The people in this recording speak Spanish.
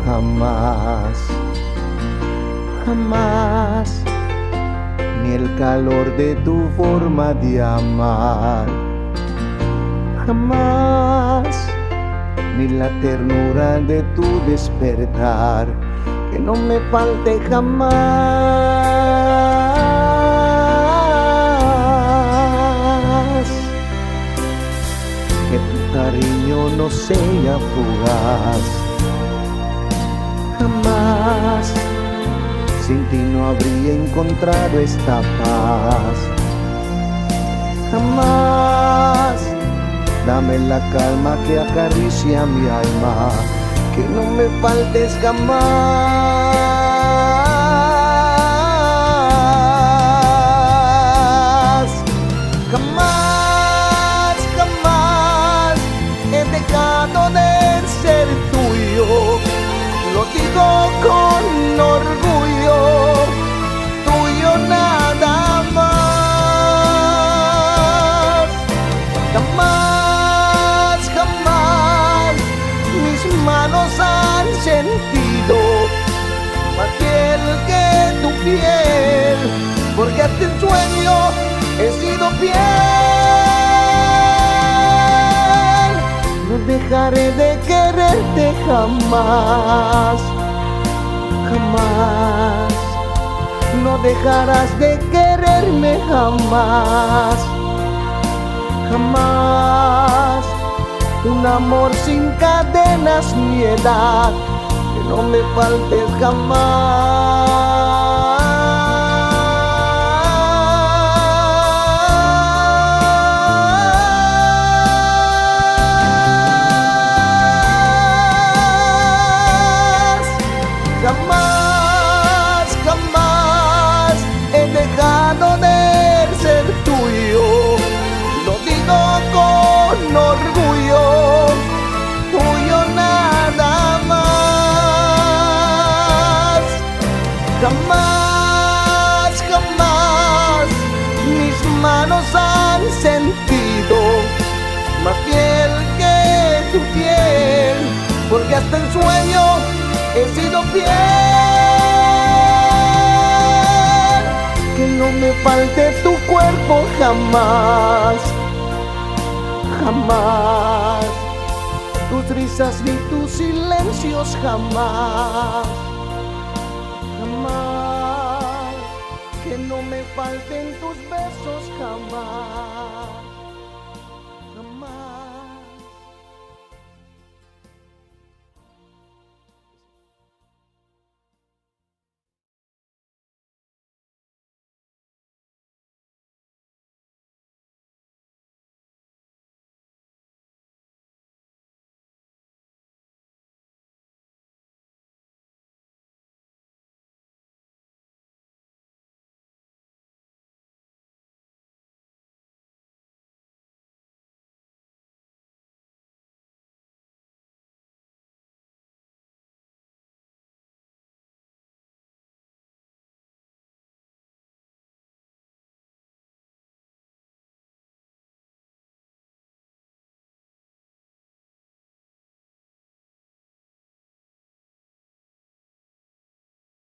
jamás, jamás, ni el calor de tu forma de amar, jamás, ni la ternura de tu despertar, que no me falte jamás, que tu cariño no sea fugaz, jamás, sin ti no habría encontrado esta paz, jamás, dame la calma que acaricia mi alma, que no me faltes jamás, jamás, jamás he dejado de ser tuyo, lo digo con orgullo, tuyo nada más, jamás, jamás mis manos han sentido más piel que tu piel, porque hasta el sueño he sido fiel. No dejaré de quererte jamás, jamás. No dejarás de quererme jamás, jamás. Un amor sin cadenas ni edad, que no me faltes jamás, jamás, jamás he dejado de ser tuyo, lo digo con orgullo, tuyo nada más, jamás, jamás mis manos han sentido más piel que tu piel, porque hasta el sueño he sido fiel. Que no me falte tu cuerpo jamás, jamás, tus risas ni tus silencios jamás, jamás, que no me falten tus besos jamás, jamás.